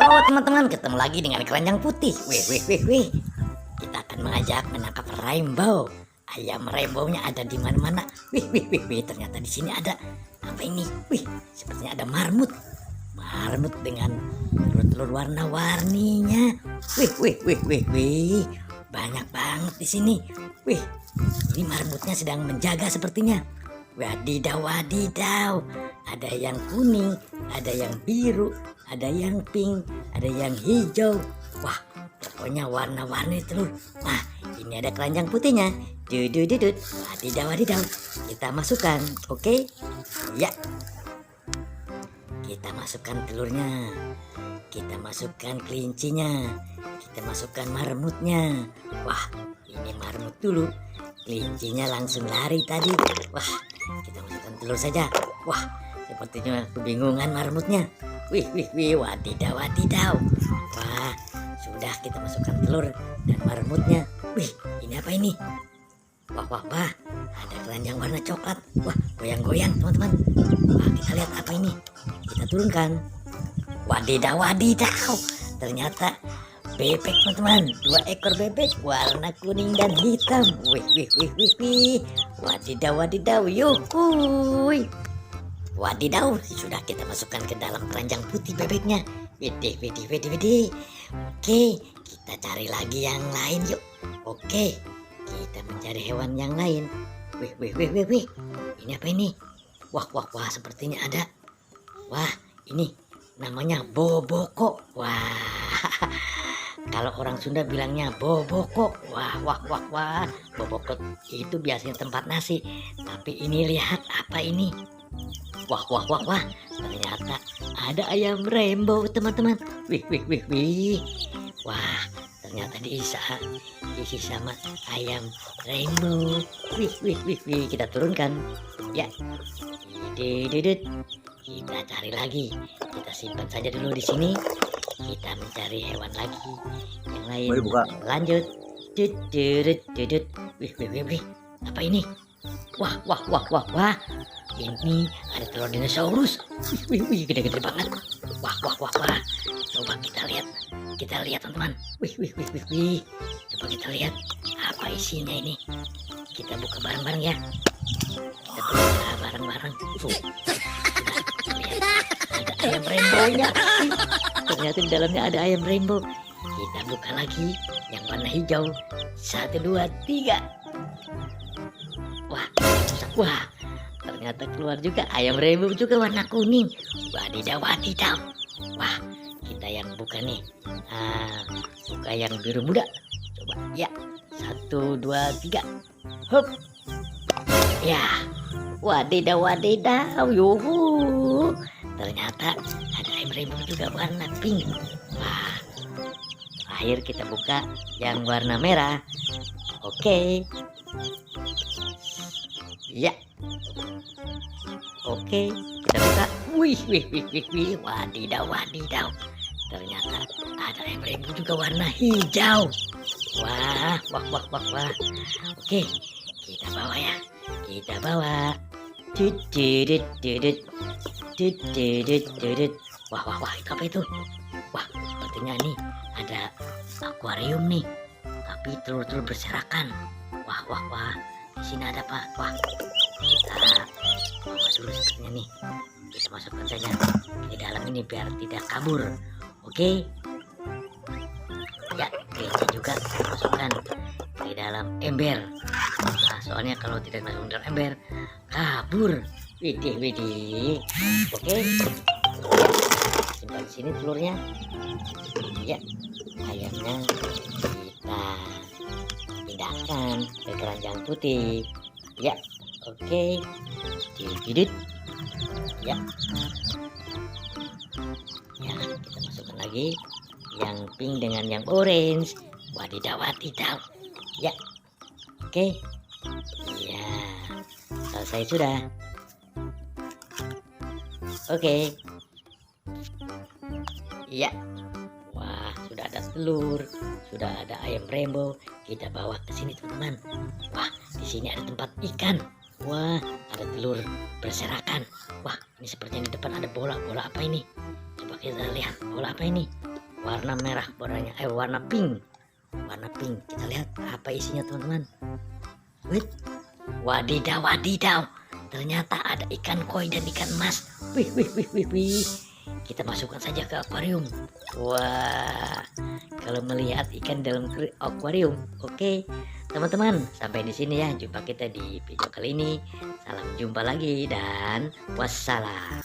Halo teman-teman, ketemu lagi dengan keranjang putih. Wih. Kita akan mengajak menangkap rainbow. Ayam rainbow-nya ada di mana-mana. Wih. Ternyata di sini ada apa ini? Wih, sepertinya ada marmut. Marmut dengan telur-telur warna-warninya. Wih. Banyak banget di sini. Wih, ini marmutnya sedang menjaga sepertinya. Wadidaw. Ada yang kuning, ada yang biru, ada yang pink, ada yang hijau. Wah, pokoknya warna-warni telur. Nah, ini ada keranjang putihnya. Dudut. Wadidaw. Kita masukkan, oke? Ya. Kita masukkan telurnya. Kita masukkan kelincinya. Kita masukkan marmutnya. Wah, ini marmut dulu. Kelincinya langsung lari tadi. Wah, kita masukkan telur saja. Wah, sepertinya kebingungan marmutnya. Wih, wadidaw. Wah, sudah kita masukkan telur dan marmutnya. Wih, ini apa ini? Wah, ada keranjang warna coklat. Wah, goyang-goyang teman-teman. Wah, kita lihat apa ini. Kita turunkan. Wadidaw. Ternyata bebek teman-teman. 2 ekor bebek warna kuning dan hitam. Wih. Wadidaw. Yuhuy. Wadidaw, sudah kita masukkan ke dalam keranjang putih bebeknya. Widih. Oke, kita cari lagi yang lain yuk. Oke, kita mencari hewan yang lain. Wih. Ini apa ini? Wah, sepertinya ada. Wah, ini namanya boboko. Wah, kalau orang Sunda bilangnya boboko. Wah. Boboko itu biasanya tempat nasi. Tapi ini lihat apa ini? Wah. Ternyata ada ayam rainbow teman-teman. Wih. Wah, ternyata diisi sama ayam rainbow. Wih. Kita turunkan. Ya. Dudut. Kita cari lagi. Kita simpan saja dulu di sini. Kita mencari hewan lagi yang lain. Lanjut. Dudut. Wih. Apa ini? Wah. Ini ada telur dinosaurus. Wih, gede banget. Wah. Coba kita lihat teman-teman. Wih. Coba kita lihat apa isinya ini. Kita buka bareng-bareng ya. Kita buka bareng-bareng. Lihat, ada ayam rainbow-nya. Ternyata di dalamnya ada ayam rainbow. Kita buka lagi yang warna hijau. 1, 2, 3. Wah. Ternyata keluar juga ayam rainbow juga warna kuning. Wadidaw. Wah, kita yang buka nih. Buka yang biru muda. Coba ya. 1, 2, 3. Hop. Ya. Wadidaw. Yuhu. Ternyata ada ayam rainbow juga warna pink. Wah. Terakhir kita buka yang warna merah. Oke. Ya. Oke, kita buka. Wih. Wadidaw. Ternyata ada ayam rainbow juga warna hijau. Wah. Oke, kita bawa ya. Dudut. Wah, itu apa itu? Wah, sepertinya nih ada akuarium nih. Tapi telur-telur berserakan. Wah. Di sini ada apa? Wah, kita bawa dulu sepertinya nih. Kita masukkan saja di dalam ini biar tidak kabur. Oke. Ya, ini juga kita masukkan di dalam ember. Nah, soalnya kalau tidak masuk dalam ember kabur. Widih. Oke. Simpan di sini telurnya. Ya, ayamnya kita pindahkan ke keranjang putih. Ya, oke. Dudut. Ya, kita masukkan lagi yang pink dengan yang orange. Wadidaw. Ya, oke. Ya, selesai sudah. Oke. Ya. Wah, sudah ada telur, sudah ada ayam rainbow. Kita bawa ke sini teman-teman. Wah, di sini ada tempat ikan. Wah, ada telur berserakan. Wah, ini sepertinya di depan ada bola. Bola apa ini? Coba kita lihat. Bola apa ini? warna merah boranya, warna pink. Warna pink. Kita lihat apa isinya teman-teman. Wih, wadidaw, wadidaw. Ternyata ada ikan koi dan ikan mas. Wih, wih, wih, wih, wih. Kita masukkan saja ke akuarium. Wah, kalau melihat ikan dalam akuarium, oke. Teman-teman, sampai di sini ya jumpa kita di video kali ini. Salam jumpa lagi dan wassalam.